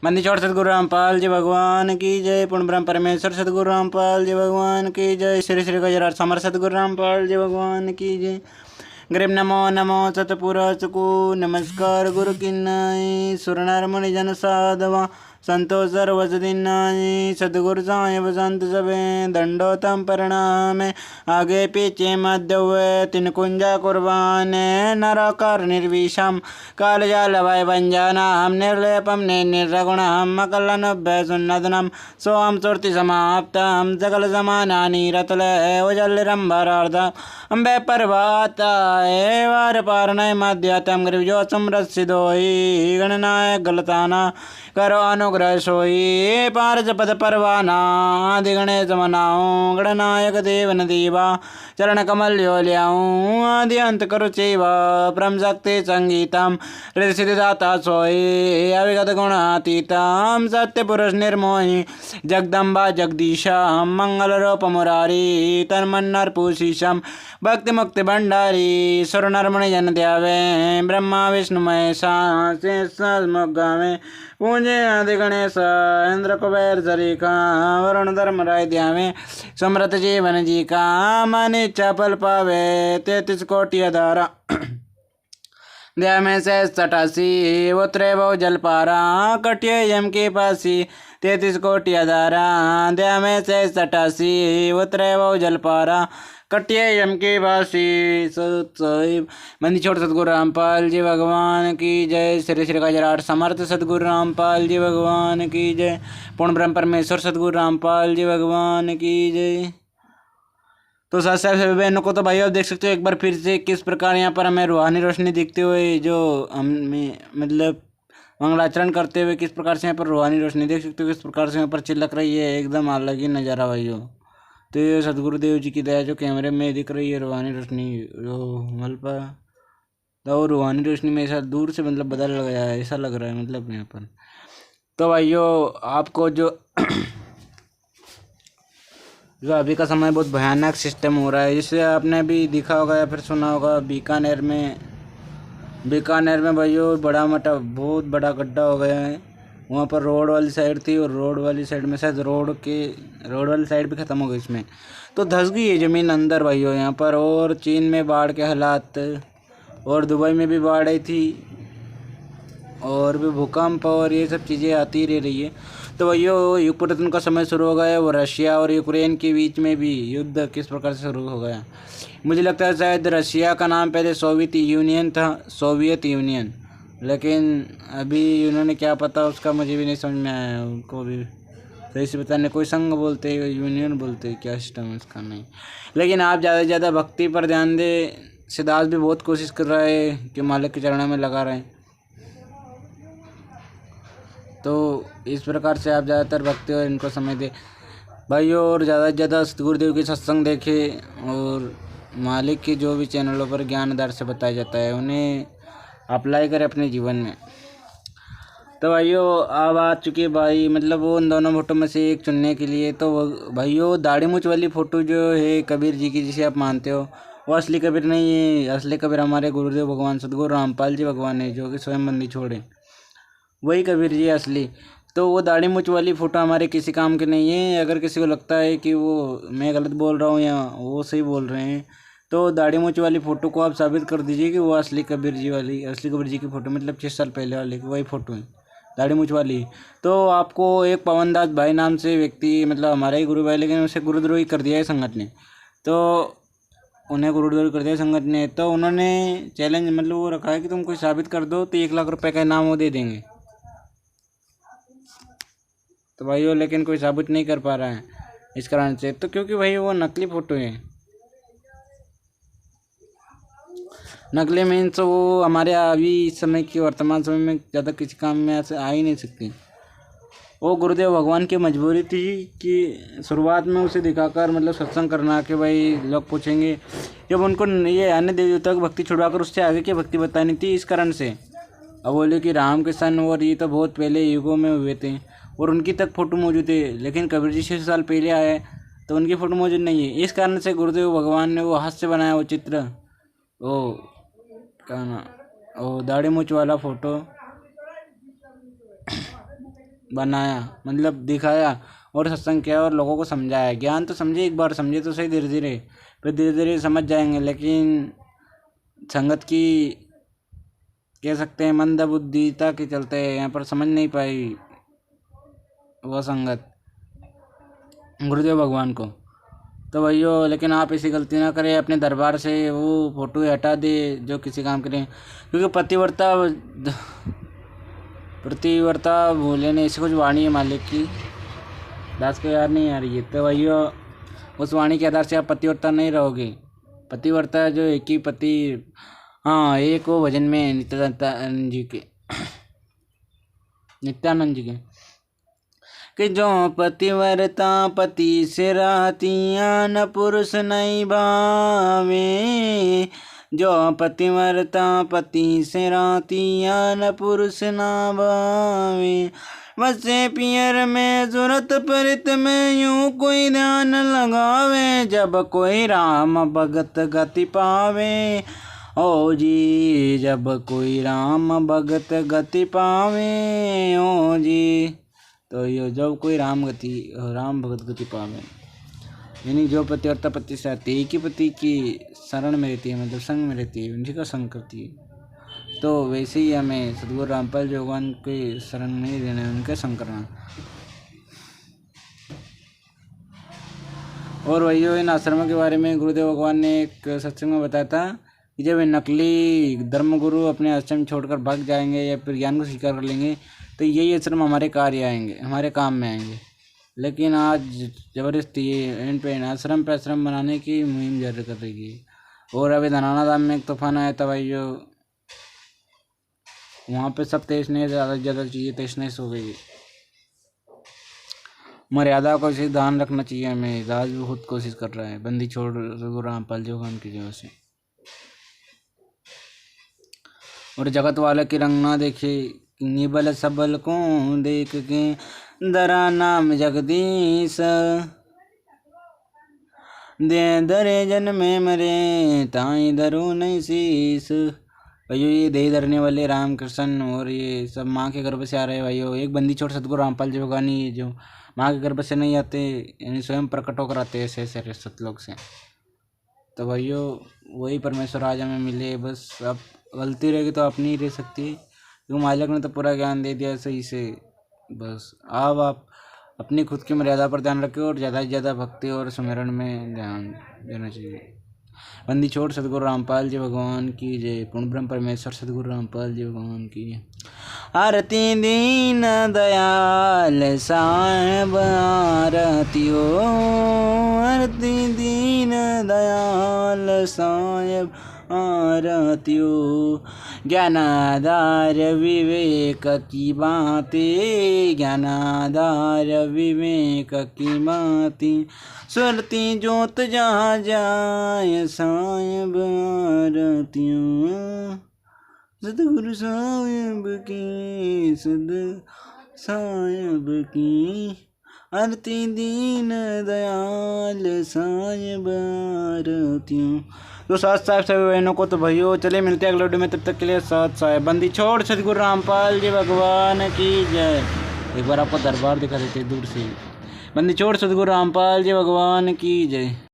मंदिर छोड़ सतगुरु रामपाल जी भगवान की जय। पूर्ण ब्रह्म परमेश्वर सतगुरु रामपाल जी भगवान की जय। श्री श्री गजराज समर सतगुरु रामपाल जी भगवान की जय। गरीब नमो नमो सतपुरचकु नमस्कार गुरु किन्नाई सुर नर मुनि जन साधवा संतो सर्वसदिनाई सतगुरु साय बसंत सबे दंडोतम परिणाम आगे पीछे मध्य हुए तीन कुंजा कुर्बान नरकार निर्विषम काल जाल भय भंजनम निर्लेपम निर्गुणम मकलनुभ्य सुन्नतनम सोम सुरति समाप्तम सकल समानानि रतले उजलिरंबरार्ध अम्बे पर्वताय वार पारणय मध्यतम गिरिजो समरसिदोहि गणनाय गलताना करो अनुग्रह सोई पारज पद परवाना आदि गणेश मनाऊं गणनायक देवन देवा चरण कमल यो ल्याऊं आदि अंत करु चैवा ब्रह्म शक्ति संगीतम हृदय सिद्धिदाता सोई अविगत गुणातीतम सत्य पुरुष निर्मोही जगदम्बा जगदीशा मंगल रूप मुरारी तन्मन्नर पूषीशम भक्ति मुक्ति भंडारी सुर नर मुनि जन ध्यावे ब्रह्मा विष्णु महेशा शेष गावे पूजे आदि गणेश इंद्र कुबेर सरीका वरुण धर्म राय ध्यावे समृत जीवन जी का मन इच्छा फल पावे 33 कोटि अधारा दया में से 87 उतरे बहु जल पारा कटिए यम के पासी 33 कोटि अधारा दया में से 87 उतरे बहु जल पारा कटिए यम के वासी मंदिर छोड़ सतगुरु रामपाल जी भगवान की जय। श्री श्री गजराट समर्थ सतगुरु रामपाल जी भगवान की जय। पूर्ण ब्रह्म परमेश्वर सतगुरु रामपाल जी भगवान की जय। तो साथ साथ सभी बहनों को तो भाई आप देख सकते हो एक बार फिर से किस प्रकार यहाँ पर हमें रूहानी रोशनी दिखते हुए जो हमें मतलब मंगलाचरण करते हुए किस प्रकार से यहाँ पर रूहानी रोशनी देख सकते हो किस प्रकार से यहाँ पर चिलक रही है। एकदम अलग ही नज़ारा भाइयों। तो ये सतगुरुदेव जी की दया जो कैमरे में दिख रही है रूहानी रोशनी जो मलपा तो रूहानी रोशनी में ऐसा दूर से मतलब बदल गया है ऐसा लग रहा है मतलब यहाँ पर। तो भाइयों आपको जो अभी का समय बहुत भयानक सिस्टम हो रहा है जिससे आपने भी देखा होगा या फिर सुना होगा बीकानेर में भाइयों बड़ा मटा बहुत बड़ा गड्ढा हो गया है। वहाँ पर रोड वाली साइड थी और रोड वाली साइड में शायद रोड वाली साइड भी ख़त्म हो गई इसमें तो धंस गई है ज़मीन अंदर भाइयों यहाँ पर। और चीन में बाढ़ के हालात और दुबई में भी बाढ़ आई थी और भी भूकंप और ये सब चीज़ें आती रह रही है। तो भाइयों यूक्रेन का समय शुरू हो गया है और रशिया और यूक्रेन के बीच में भी युद्ध किस प्रकार से शुरू हो गया। मुझे लगता है शायद रशिया का नाम पहले सोवियत यूनियन लेकिन अभी उन्होंने क्या पता उसका मुझे भी नहीं समझ में आया। उनको भी सही से बताने कोई संघ बोलते हैं यूनियन बोलते हैं क्या सिस्टम है इसका नहीं। लेकिन आप ज़्यादा से ज़्यादा भक्ति पर ध्यान दें। सिद्धार्थ भी बहुत कोशिश कर रहा है कि मालिक के चरणों में लगा रहे। तो इस प्रकार से आप ज़्यादातर भक्ति और इनको समय दें भाइयों और ज़्यादा से ज़्यादा सतगुरुदेव के सत्संग देखें और मालिक के जो भी चैनलों पर ज्ञान आधार से बताया जाता है उन्हें अप्लाई करें अपने जीवन में। तो भाइयों अब आ चुकी भाई मतलब वो उन दोनों फोटो में से एक चुनने के लिए। तो भाइयों दाढ़ी मूंछ वाली फ़ोटो जो है कबीर जी की जिसे आप मानते हो वो असली कबीर नहीं है। असली कबीर हमारे गुरुदेव भगवान सतगुरु रामपाल जी भगवान है जो कि स्वयं मंदिर छोड़े वही कबीर जी असली। तो वो दाढ़ी मूंछ वाली फ़ोटो हमारे किसी काम की नहीं है। अगर किसी को लगता है कि वो मैं गलत बोल रहा हूँ या वो सही बोल रहे हैं तो दाढ़ी मूंछ वाली फ़ोटो को आप साबित कर दीजिए कि वो असली कबीर जी की फ़ोटो मतलब 6 साल पहले वाली वही फ़ोटो है दाढ़ी मूंछ वाली। तो आपको एक पवनदास भाई नाम से व्यक्ति मतलब हमारा ही गुरु भाई लेकिन उसे गुरुद्रोही कर दिया है संगत ने। तो उन्हें गुरुद्रोही कर दिया संगत ने। तो उन्होंने चैलेंज मतलब वो रखा है कि तुम कोई साबित कर दो तो 1 लाख रुपये का इनाम वो दे देंगे। तो भाई लेकिन कोई साबित नहीं कर पा रहा है इस कारण से। तो क्योंकि भाई वो नकली फ़ोटो है। नकली मीन्स वो हमारे अभी समय की वर्तमान समय में ज़्यादा किसी काम में ऐसे आ ही नहीं सकती। वो गुरुदेव भगवान की मजबूरी थी कि शुरुआत में उसे दिखाकर मतलब सत्संग करना कि भाई लोग पूछेंगे जब उनको ये अन्य देवी देवता की भक्ति छुड़वाकर उससे आगे की भक्ति बतानी थी इस कारण से। अब बोले कि राम कृष्ण और ये तो बहुत पहले युगों में हुए थे और उनकी तक फ़ोटो मौजूद है लेकिन कबीर जी 6 साल पहले आए तो उनकी फ़ोटो मौजूद नहीं है। इस कारण से गुरुदेव भगवान ने वो हाथ से बनाया वो चित्र वो क्या ना वो दाढ़ी मूंछ वाला फ़ोटो बनाया, मतलब दिखाया और सत्संग किया और लोगों को समझाया। ज्ञान तो समझे, एक बार समझे तो सही, धीरे धीरे फिर धीरे धीरे समझ जाएंगे। लेकिन संगत की कह सकते हैं मंदबुद्धिता के चलते यहाँ पर समझ नहीं पाई वह संगत गुरुदेव भगवान को। तो भैया लेकिन आप ऐसी गलती ना करें, अपने दरबार से वो फोटो हटा दे जो किसी काम करें, क्योंकि प्रतिवर्ता भूले ने ऐसी कुछ वाणी है मालिक की, दास को याद नहीं आ रही है। तो भैया उस वाणी के आधार से आप पतिवर्ता नहीं रहोगे। पतिवर्ता जो एक ही पति, हाँ एक वो भजन में नित्यानंद जी के कि जो पतिवर्ता पति से रातियाँ न पुरुष नहीं भावे, जो पतिवर्ता पति से रातियाँ न पुरुष ना भावे, बसे पियर में सूरत परित में यूं कोई ध्यान लगावे, जब कोई राम भगत गति पावे, ओ जी जब कोई राम भगत गति पावे, ओ जी। तो ये जब कोई राम भगत गति पावे, यानी जो पतिवर्ता पति से आती है, एक ही पति की शरण में रहती है, मतलब संग में रहती है, उनकी का संग करती है। तो वैसे ही हमें सदगुरु रामपाल जी भगवान के शरण नहीं रहना है, उनके संग करना। और वही इन आश्रमों के बारे में गुरुदेव भगवान ने एक सत्संग में बताया था कि जब नकली धर्मगुरु अपने आश्रम छोड़कर भाग जाएंगे या फिर ज्ञान को स्वीकार कर लेंगे तो यही आश्रम हमारे कार्य आएंगे, हमारे काम में आएंगे। लेकिन आज ज़बरदस्ती इन पे आश्रम पे आश्रम बनाने की मुहिम जारी कर रही है। और अभी धनाना धाम में एक तूफान आया था भाई, जो वहाँ पे सब तहस-नहस, ज़्यादा से ज़्यादा चीज़ें तहस-नहस हो गई। मर्यादा को इसे ध्यान रखना चाहिए हमें। राज भी खुद कोशिश कर रहा है, बंदी छोड़ सदगुरु रामपाल जी भगवान की जगह से। और जगत वाले की रंग ना देखे, निबल सबल को देख के दरा नाम जगदीश, दे दरे जन में मरे ताई दरो नहीं शीस। भाइयों ये दे धरने वाले राम कृष्ण और ये सब माँ के गर्भ से आ रहे हैं। भाइयों एक बंदी छोड़ सदगुरु रामपाल जी भगवान जो माँ के गर्भ से नहीं आते, यानी स्वयं प्रकट होकर आते ऐसे ऐसे सतलोक से। तो भाइयों वही परमेश्वर आज हमें मिले। बस अब गलती रहेगी तो अपनी ही रह सकती है, क्योंकि मालिक ने तो पूरा ज्ञान दे दिया सही से। बस अब आप अपनी खुद की मर्यादा पर ध्यान रखें और ज़्यादा से ज़्यादा भक्ति और सुमिरन में ध्यान देना चाहिए। बंदी छोड़ सदगुरु रामपाल जी भगवान की जय। पूर्ण ब्रह्म परमेश्वर सदगुरु रामपाल जी भगवान की जय। आरती दीन दयाल साहेब आरती हो, आरती दीन दयाल साहेब आरती हो। ज्ञानाधार विवेक की बातें, ज्ञानाधार विवेक की बातें, सुरती जोत जहाँ जाए साहेब आरतियों। सदगुरु साहेब की, सद साहेब की आरती दीन दयाल साहेब आरतियों। तो साथ साहब सभी बहनों को तो भैया चले मिलते हैं अगले वीडियो में, तब तक के लिए साथ साहब। बंदी छोड़ सदगुरु रामपाल जी भगवान की जय। एक बार आपको दरबार दिखा देते दूर से। बंदी छोड़ सदगुरु रामपाल जी भगवान की जय।